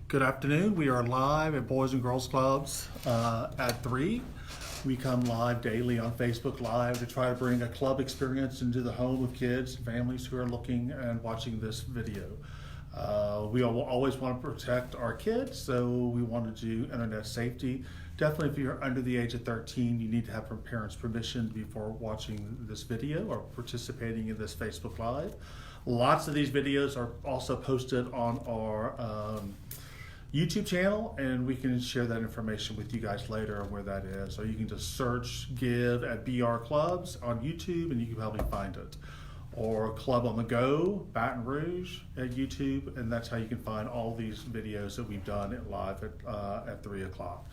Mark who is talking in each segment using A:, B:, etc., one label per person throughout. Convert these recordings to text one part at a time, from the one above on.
A: Good afternoon. We are live at Boys and Girls Clubs at 3. We come live daily on Facebook Live to try to bring a club experience into the home of kids and families who are looking and watching this video. We always want to protect our kids, so we want to do internet safety. Definitely if you're under the age of 13, you need to have parents' permission before watching this video or participating in this Facebook Live. Lots of these videos are also posted on our YouTube channel, and we can share that information with you guys later on where that is. So you can just search Give at BR Clubs on YouTube and you can probably find it. Or Club on the Go, Baton Rouge at YouTube, and that's how you can find all these videos that we've done live at 3 o'clock.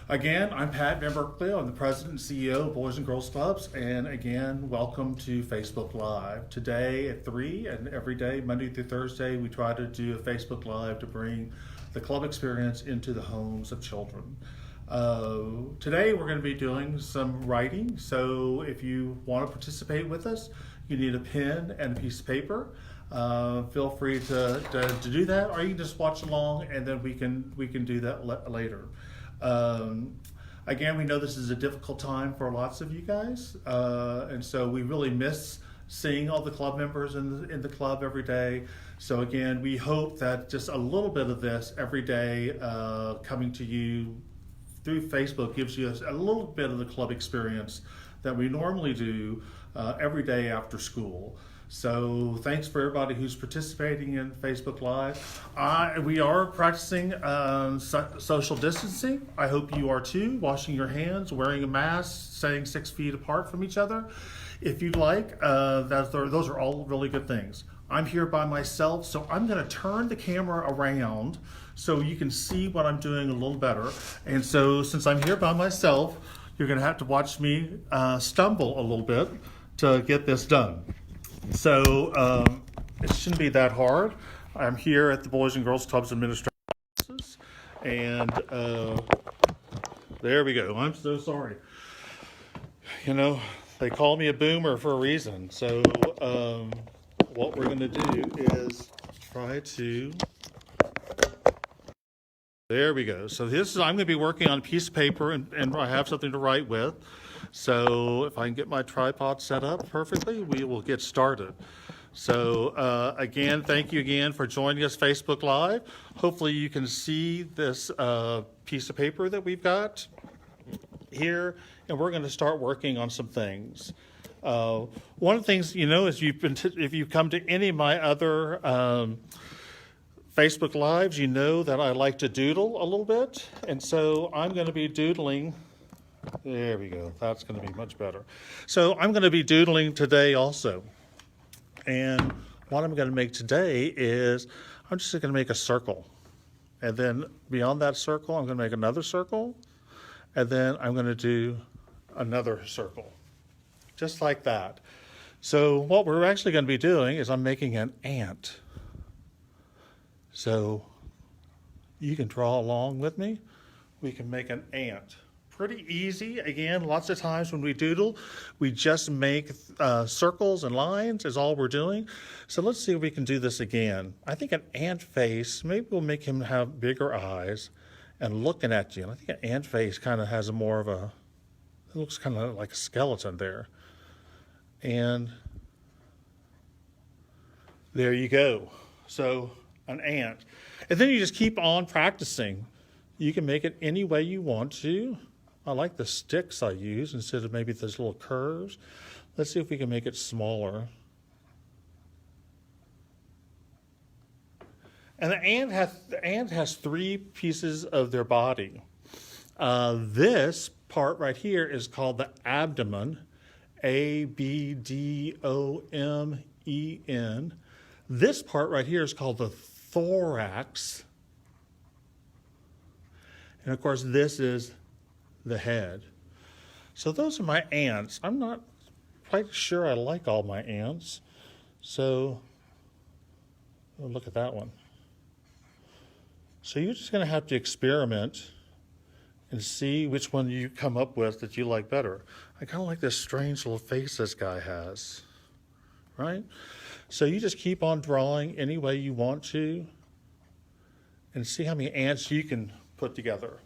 A: Again, I'm Pat Van Berkeley. I'm the President and CEO of Boys and Girls Clubs, and again, welcome to Facebook Live. Today at 3 and every day, Monday through Thursday, we try to do a Facebook Live to bring the club experience into the homes of children. Today we're going to be doing some writing, so if you want to participate with us, you need a pen and a piece of paper. Feel free to do that, or you can just watch along and then we can do that later. Again, we know this is a difficult time for lots of you guys, and so we really miss seeing all the club members in the club every day. So again, we hope that just a little bit of this every day coming to you through Facebook gives you a little bit of the club experience that we normally do every day after school. So thanks for everybody who's participating in Facebook Live. We are practicing social distancing. I hope you are too, washing your hands, wearing a mask, staying 6 feet apart from each other. If you'd like, those are all really good things. I'm here by myself, so I'm going to turn the camera around so you can see what I'm doing a little better. And so since I'm here by myself, you're going to have to watch me stumble a little bit to get this done. So it shouldn't be that hard. I'm here at the Boys and Girls Clubs Administration, and there we go. I'm so sorry. You know, they call me a boomer for a reason. So what we're going to do is try to, there we go. So I'm going to be working on a piece of paper, and I have something to write with. So if I can get my tripod set up perfectly, we will get started. So again, thank you again for joining us Facebook Live. Hopefully you can see this piece of paper that we've got here, and we're going to start working on some things. One of the things, you know, is if you've come to any of my other Facebook Lives, you know that I like to doodle a little bit, and so I'm going to be doodling. There we go. That's going to be much better. So I'm going to be doodling today also. And what I'm going to make today is I'm just going to make a circle. And then beyond that circle, I'm going to make another circle. And then I'm going to do another circle. Just like that. So what we're actually going to be doing is I'm making an ant. So you can draw along with me. We can make an ant. Pretty easy. Again, lots of times when we doodle, we just make circles and lines is all we're doing. So let's see if we can do this again. I think an ant face, maybe we'll make him have bigger eyes and looking at you. And I think an ant face kind of has more of a, it looks kind of like a skeleton there. And there you go. So an ant. And then you just keep on practicing. You can make it any way you want to. I like the sticks I use instead of maybe those little curves. Let's see if we can make it smaller. And the ant has 3 pieces of their body. This part right here is called the abdomen, A-B-D-O-M-E-N. This part right here is called the thorax. And of course, this is the head. So those are my ants. I'm not quite sure I like all my ants. So, oh, look at that one. So you're just going to have to experiment and see which one you come up with that you like better. I kind of like this strange little face this guy has, right? So you just keep on drawing any way you want to. and see how many ants you can put together.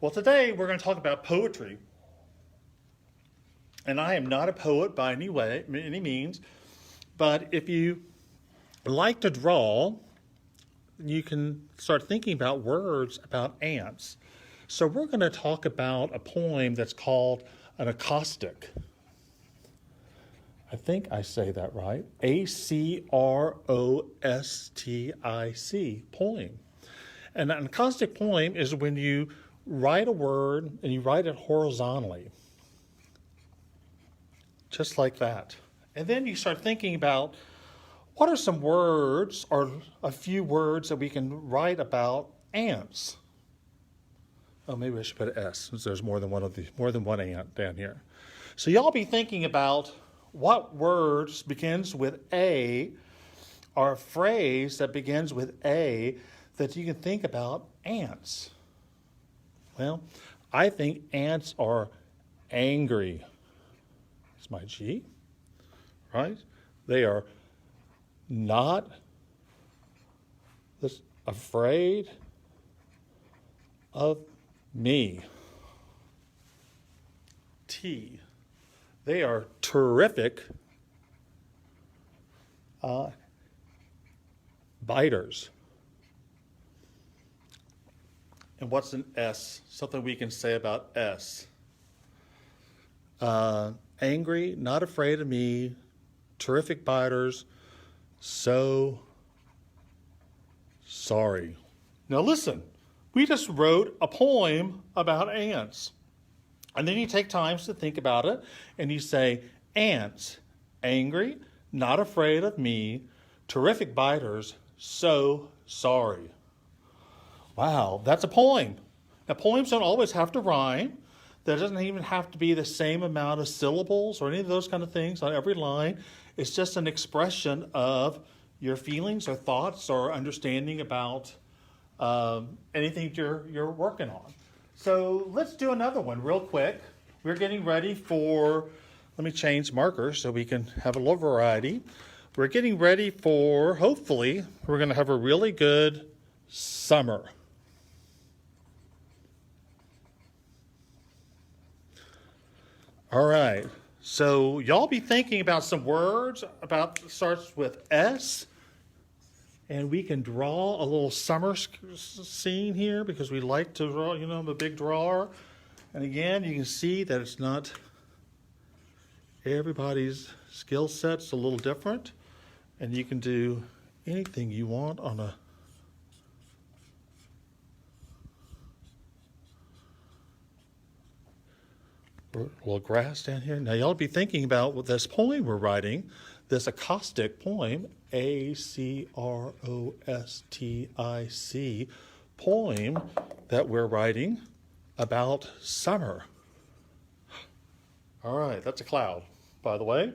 A: Well, today we're going to talk about poetry. And I am not a poet by any means, but if you like to draw, you can start thinking about words about ants. So we're going to talk about a poem that's called an acrostic. I think I say that right. acrostic, poem. And an acrostic poem is when you write a word and you write it horizontally, just like that. And then you start thinking about what are some words or a few words that we can write about ants. Oh, maybe I should put an S since there's more than one ant down here. So y'all be thinking about what words begins with A, or a phrase that begins with A that you can think about ants. Well, I think ants are angry. It's my G, right? They are not afraid of me. T. They are terrific biters. And what's an S? Something we can say about S. Angry, not afraid of me, terrific biters, so sorry. Now listen, we just wrote a poem about ants. And then you take time to think about it, and you say, ants, angry, not afraid of me, terrific biters, so sorry. Wow, that's a poem. Now, poems don't always have to rhyme. There doesn't even have to be the same amount of syllables or any of those kind of things on every line. It's just an expression of your feelings or thoughts or understanding about anything you're working on. So let's do another one real quick. We're getting ready for, let me change markers so we can have a little variety. We're getting ready for, hopefully, we're going to have a really good summer. All right, so y'all be thinking about some words starts with S, and we can draw a little summer scene here because we like to draw, I'm a big drawer. And again, you can see that it's not everybody's skill set's a little different, and you can do anything you want on a little grass down here. Now y'all be thinking about this poem we're writing, this acrostic poem, acrostic poem that we're writing about summer. All right, that's a cloud, by the way.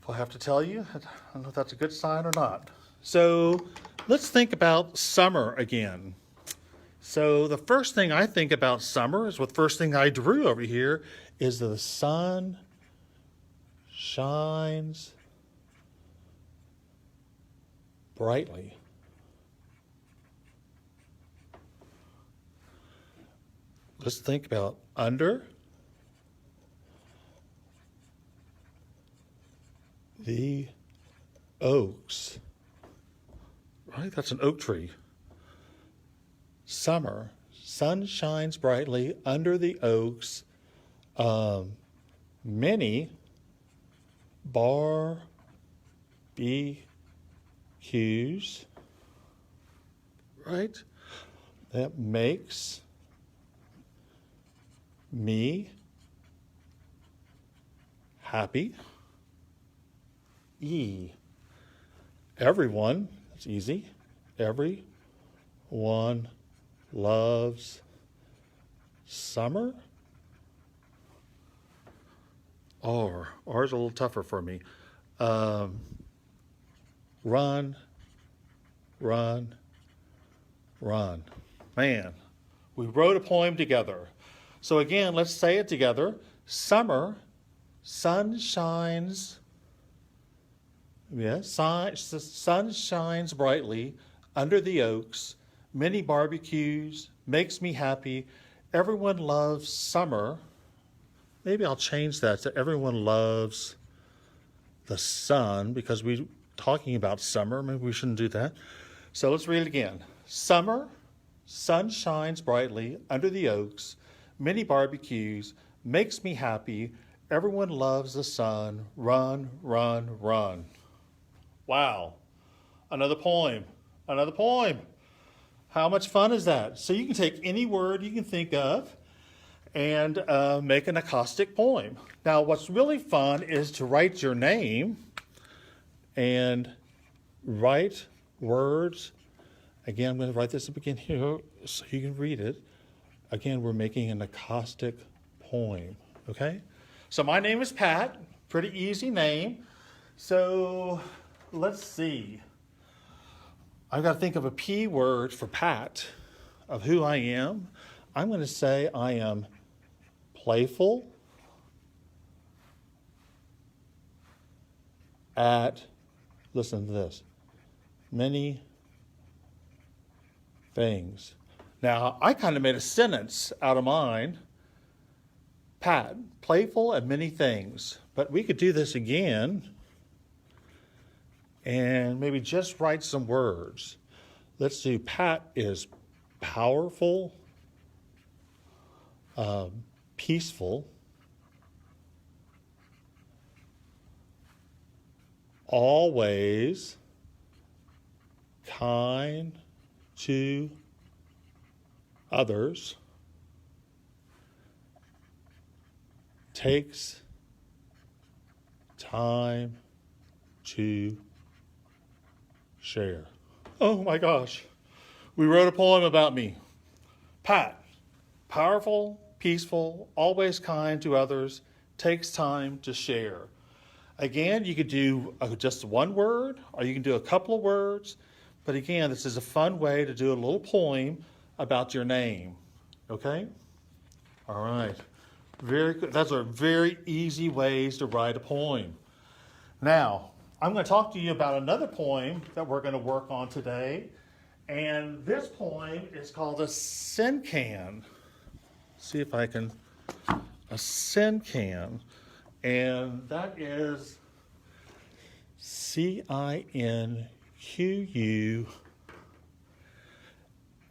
A: If I have to tell you, I don't know if that's a good sign or not. So let's think about summer again. So the first thing I think about summer is what first thing I drew over here is the sun shines brightly. Let's think about under the oaks. Right? That's an oak tree. Summer, sun shines brightly under the oaks. Many barbecues, right? That makes me happy. E. Everyone, that's easy. Everyone loves summer. R is a little tougher for me. Run. Man, we wrote a poem together. So again, let's say it together. Summer, sun shines. Yeah, sun shines brightly under the oaks. many barbecues, makes me happy. Everyone loves summer. Maybe I'll change that to everyone loves the sun because we're talking about summer. Maybe we shouldn't do that. So let's read it again. Summer, sun shines brightly under the oaks, many barbecues, makes me happy. Everyone loves the sun. Run, run, run. Wow. Another poem. Another poem. How much fun is that? So you can take any word you can think of and make an acrostic poem. Now, what's really fun is to write your name and write words. Again, I'm going to write this up again here so you can read it. Again, we're making an acrostic poem, okay? So my name is Pat, pretty easy name. So let's see. I've got to think of a P word for Pat, of who I am. I'm going to say I am playful at, listen to this, many things. Now, I kind of made a sentence out of mine. Pat, playful at many things. But we could do this again and maybe just write some words. Let's do Pat is powerful, peaceful, always kind to others, takes time to share. Oh my gosh, we wrote a poem about me. Pat, powerful, peaceful, always kind to others, takes time to share. Again, you could do just one word, or you can do a couple of words. But again, this is a fun way to do a little poem about your name. Okay? All right. Very good. Those are very easy ways to write a poem. Now, I'm going to talk to you about another poem that we're going to work on today. And this poem is called a sin can. See if I can. A sin can. And that is CINQUAIN.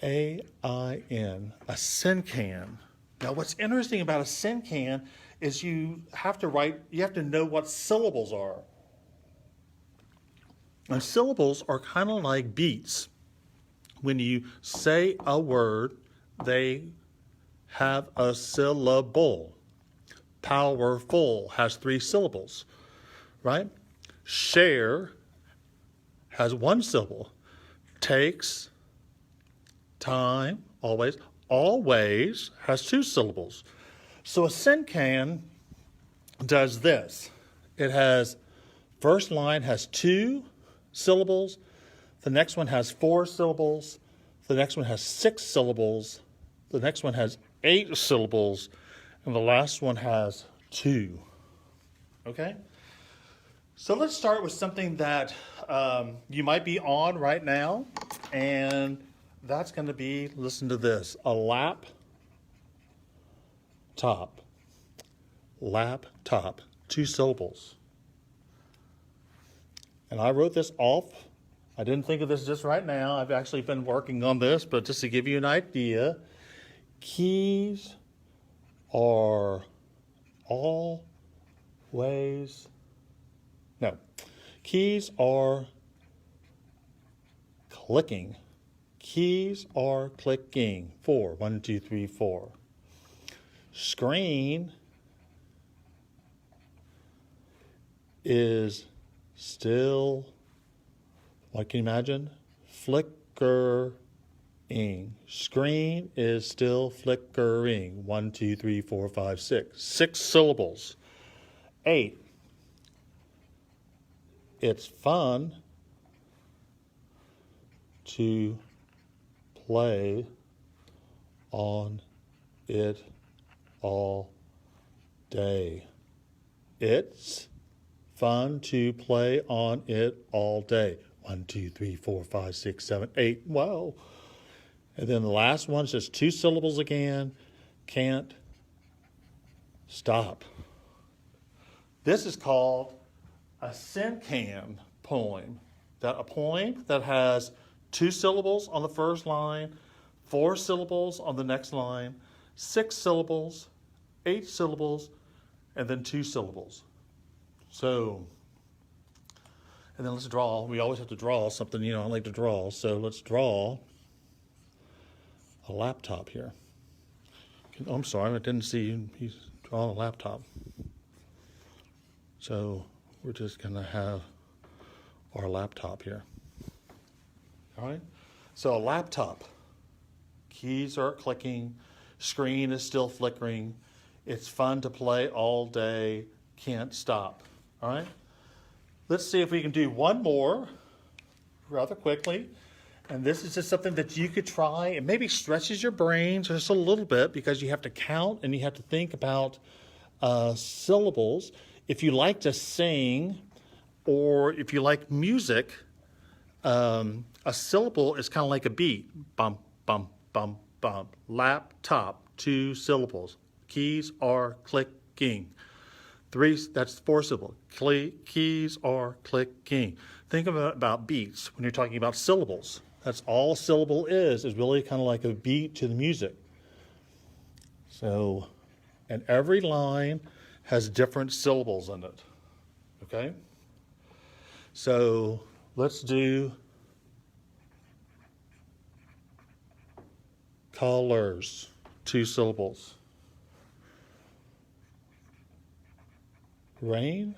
A: A sin can. Now, what's interesting about a sin can is you have to know what syllables are. And syllables are kind of like beats. When you say a word, they have a syllable. Powerful has 3 syllables, right? Share has 1 syllable. Takes time, always has 2 syllables. So a sin can does this. It has, first line has 2 syllables. The next one has 4 syllables. The next one has 6 syllables. The next one has 8 syllables. And the last one has 2. Okay? So let's start with something that you might be on right now. And that's going to be, listen to this, a laptop. Laptop. 2 syllables. And I wrote this off. I didn't think of this just right now. I've actually been working on this, but just to give you an idea, keys are keys are clicking. Keys are clicking. 4. 1, 2, 3, 4. Screen is still, what can you imagine? Flickering. Screen is still flickering. 1, 2, 3, 4, 5, 6. 6 syllables. 8. It's fun to play on it all day. It's fun to play on it all day. 1, 2, 3, 4, 5, 6, 7, 8. Wow. And then the last one's just 2 syllables again. Can't stop. This is called a sin-can poem. A poem that has 2 syllables on the first line, 4 syllables on the next line, 6 syllables, 8 syllables, and then 2 syllables. So, and then let's draw. We always have to draw something, I like to draw. So let's draw a laptop here. Oh, I'm sorry, I didn't see you. He's drawing a laptop. So we're just going to have our laptop here. All right? So a laptop. Keys are clicking. Screen is still flickering. It's fun to play all day. Can't stop. All right? Let's see if we can do one more rather quickly. And this is just something that you could try. It maybe stretches your brain just a little bit because you have to count and you have to think about syllables. If you like to sing or if you like music, a syllable is kind of like a beat. Bump, bump, bump, bump. Laptop, 2 syllables. Keys are clicking. 3, that's 4 syllables. Keys are clicking. Think about beats when you're talking about syllables. That's all a syllable is really kind of like a beat to the music. So, and every line has different syllables in it. Okay? So, let's do colors, 2 syllables. Rain,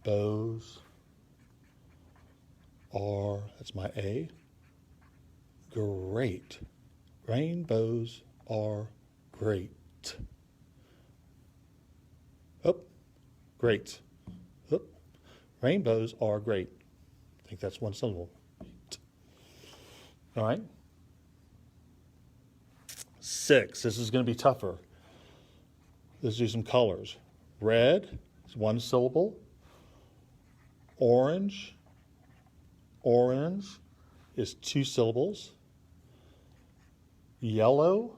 A: bows are, that's my A, great. Rainbows are great. Oh, great. Oh, rainbows are great. I think that's 1 syllable. All right. 6, this is going to be tougher. Let's do some colors. Red is 1 syllable. Orange is 2 syllables. Yellow,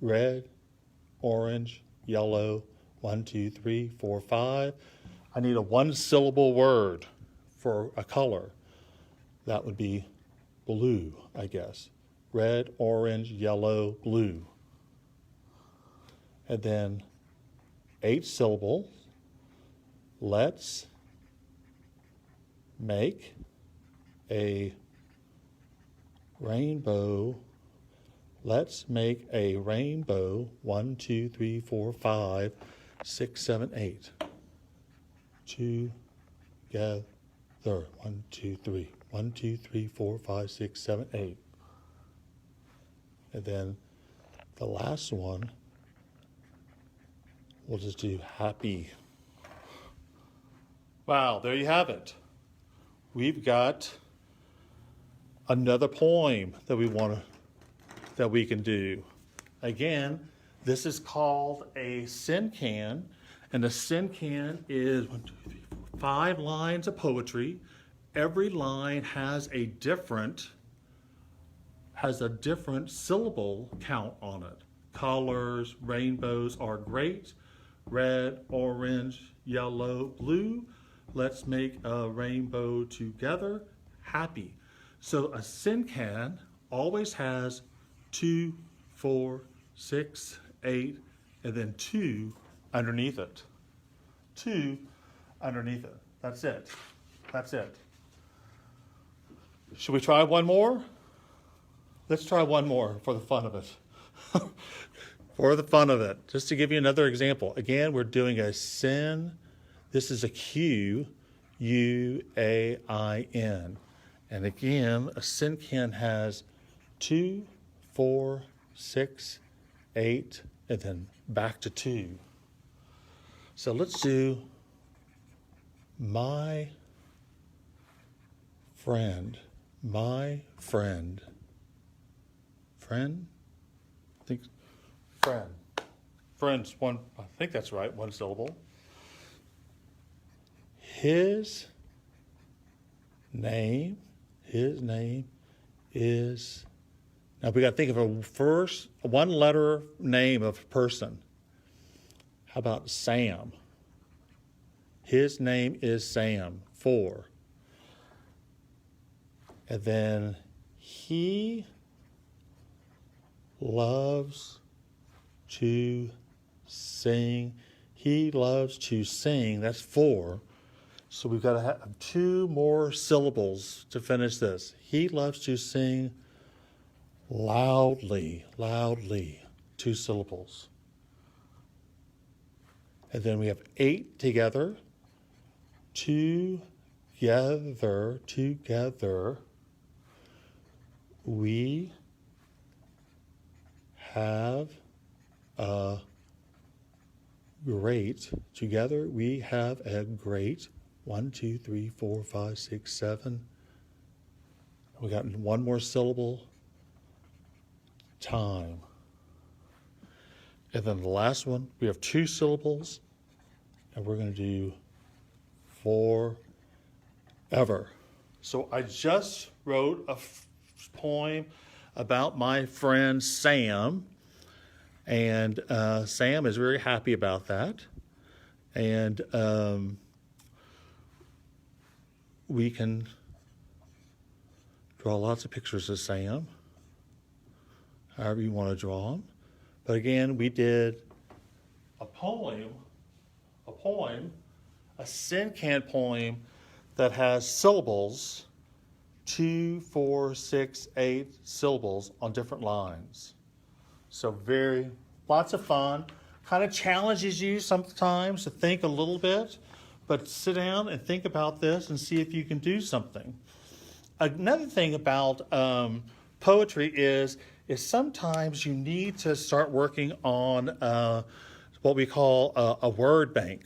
A: red, orange, yellow, 1, 2, 3, 4, 5. I need a 1 syllable word for a color. That would be blue, I guess. Red, orange, yellow, blue. And then 8 syllables. Let's make a rainbow. Let's make a rainbow. 1, 2, 3, 4, 5, 6, 7, 8. Together. 1, 2, 3. 1, 2, 3, 4, 5, 6, 7, 8. And then the last one, we'll just do happy. Wow, there you have it. We've got another poem that we can do. Again, this is called a sin-can, and a sin-can is 1, 2, 3, 4, 5 lines of poetry. Every line has a different syllable count on it. Colors, rainbows are great. Red, orange, yellow, blue. Let's make a rainbow together. Happy. So a sin-can always has 2, 4, 6, 8, and then 2 underneath it. 2 underneath it. That's it. That's it. Should we try one more? Let's try one more for the fun of it. For the fun of it. Just to give you another example. Again, we're doing a sin. This is a Q, U-A-I-N. And again, a sin-can has 2, 4, 6, 8, and then back to 2. So let's do my friend. My friend. Friend? I think friend. Friend's 1, I think that's right, 1 syllable. His name His name is... Now we got to think of a first one-letter name of a person. How about Sam? His name is Sam. 4. And then he loves to sing. He loves to sing. That's 4. So we've got to have 2 more syllables to finish this. He loves to sing loudly, loudly. 2 syllables. And then we have 8 together. Together, together. We have a great, together we have a great, 1, 2, 3, 4, 5, 6, 7. We got 1 more syllable, time. And then the last one, we have 2 syllables, and we're going to do forever. So I just wrote a poem about my friend Sam, and Sam is very happy about that. And we can draw lots of pictures of Sam, however you want to draw them. But again, we did a poem, a Sin-Can poem that has syllables, 2, 4, 6, 8 syllables on different lines. So lots of fun. Kind of challenges you sometimes to think a little bit, but sit down and think about this and see if you can do something. Another thing about poetry is sometimes you need to start working on what we call a word bank.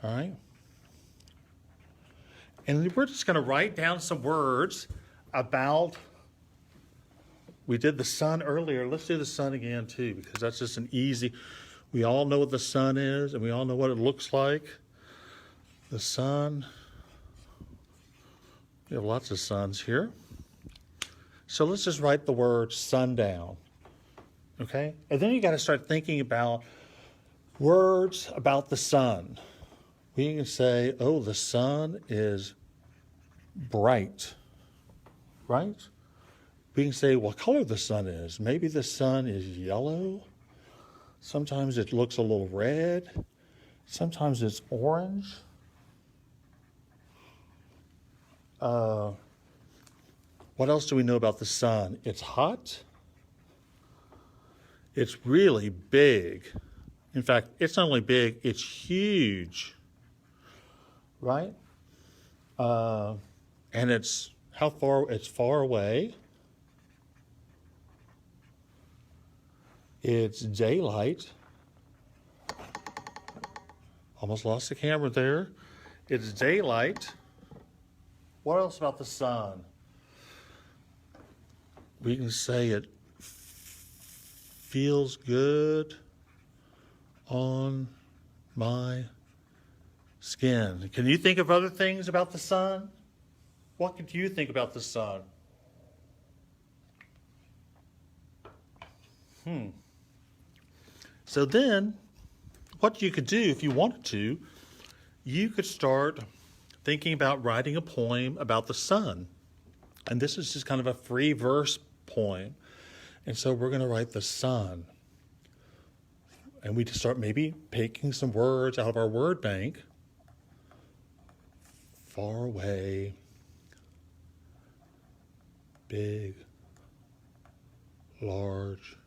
A: All right? And we're just going to write down some words about, we did the sun earlier. Let's do the sun again too, because that's just an easy, we all know what the sun is and we all know what it looks like. The sun, we have lots of suns here. So let's just write the word sundown, okay? And then you got to start thinking about words about the sun. We can say, oh, the sun is bright, right? We can say what color the sun is. Maybe the sun is yellow. Sometimes it looks a little red. Sometimes it's orange. What else do we know about the sun? It's hot. It's really big. In fact, it's not only big, it's huge. Right? And it's how far? It's far away. It's daylight. Almost lost the camera there. It's daylight. What else about the sun? We can say it feels good on my skin. Can you think of other things about the sun? What could you think about the sun? So then, what you could do if you wanted to, you could start thinking about writing a poem about the sun. And this is just kind of a free verse poem. And so we're going to write the sun. And we just start maybe picking some words out of our word bank. Far away, big, large,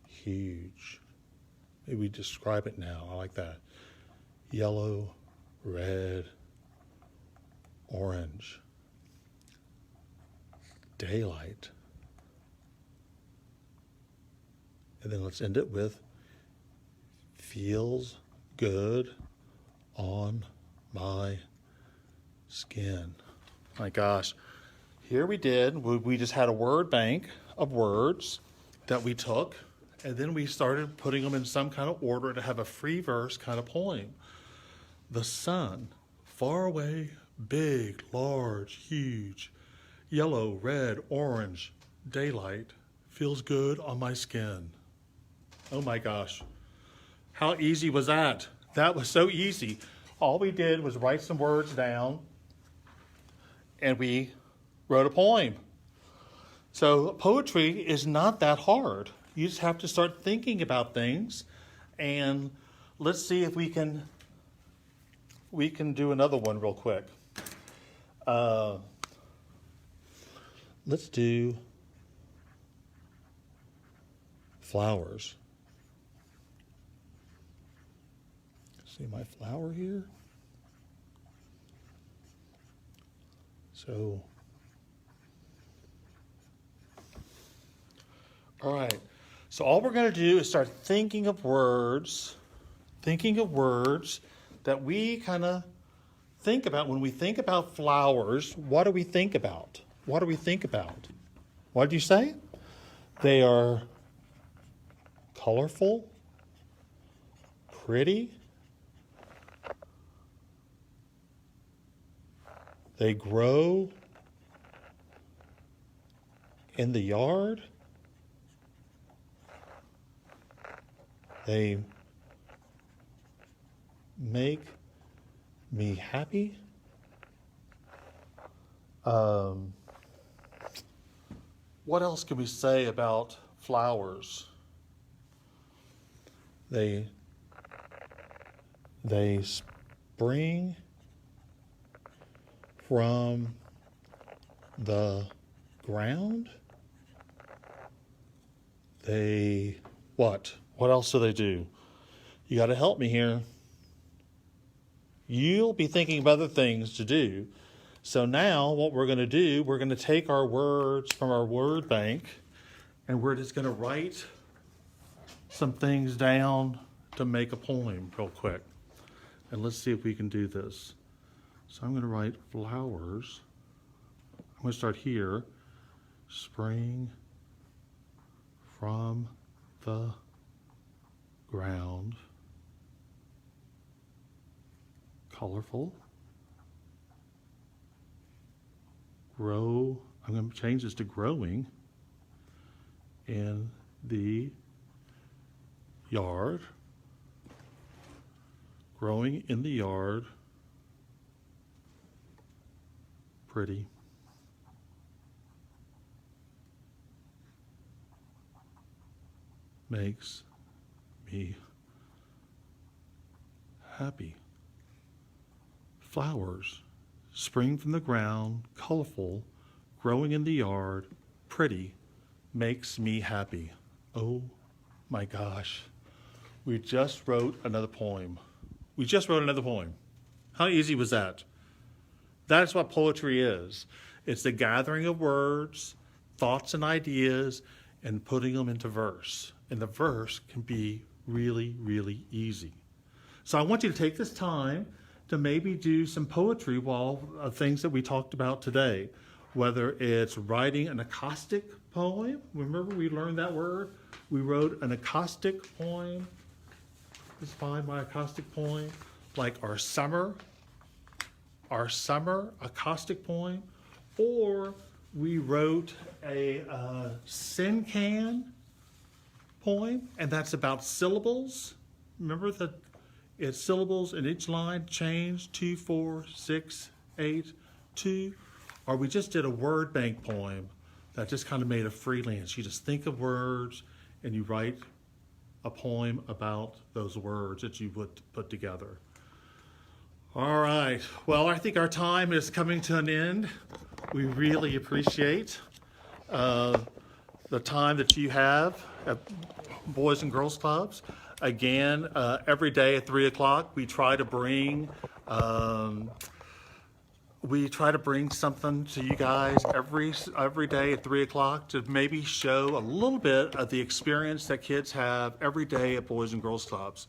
A: huge. Maybe we describe it now. I like that. Yellow, red, orange, daylight. And then let's end it with feels good on my skin. My gosh. Here we just had a word bank of words that we took, and then we started putting them in some kind of order to have a free verse kind of poem. The sun, far away, big, large, huge, yellow, red, orange, daylight, feels good on my skin. Oh my gosh. How easy was that? That was so easy. All we did was write some words down and we wrote a poem. So poetry is not that hard. You just have to start thinking about things, and let's see if we can do another one real quick. Let's do flowers. See my flower here? So, all right. So all we're going to do is start thinking of words that we kind of think about. When we think about flowers, what do we think about? What do we think about? What did you say? They are colorful, pretty, they grow in the yard, they make me happy. What else can we say about flowers? They spring from the ground. What? What else do they do? You got to help me here. You'll be thinking of other things to do. So now what we're going to do, we're going to take our words from our word bank and we're just going to write some things down to make a poem real quick. And let's see if we can do this. So I'm going to write flowers. I'm going to start here. Spring from the ground. Colorful. Grow. I'm going to change this to growing in the yard. Growing in the yard. Pretty. Makes me happy. Flowers spring from the ground, colorful, growing in the yard, pretty, makes me happy. Oh my gosh. We just wrote another poem. How easy was that? That's what poetry is. It's the gathering of words, thoughts and ideas, and putting them into verse. And the verse can be really, really easy. So I want you to take this time to maybe do some poetry while things that we talked about today. Whether it's writing an acrostic poem. Remember we learned that word? We wrote an acrostic poem. Let's find my acrostic poem. Like our summer acrostic poem. Or we wrote a sin can poem, and that's about syllables. Remember that it's syllables in each line, change 2, 4, 6, 8, 2. Or we just did a word bank poem that just kind of made a freelance. You just think of words and you write a poem about those words that you would put together. All right, well, I think our time is coming to an end. We really appreciate the time that you have at Boys and Girls Clubs. Again, every day at 3 o'clock, we try to bring something to you guys every day at 3 o'clock to maybe show a little bit of the experience that kids have every day at Boys and Girls Clubs.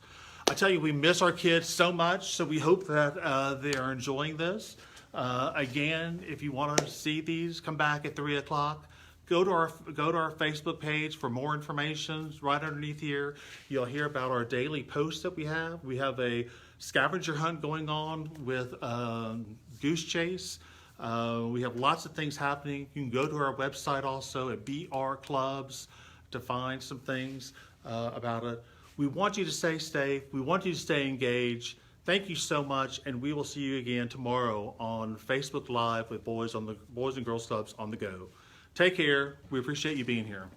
A: I tell you, we miss our kids so much, so we hope that they are enjoying this. Again, if you want to see these, come back at 3 o'clock. Go to our Facebook page for more information. Right underneath here, you'll hear about our daily posts that we have. We have a scavenger hunt going on with Goose Chase. We have lots of things happening. You can go to our website also at BR Clubs to find some things about it. We want you to stay safe. We want you to stay engaged. Thank you so much, and we will see you again tomorrow on Facebook Live with Boys and Girls Clubs on the Go. Take care. We appreciate you being here.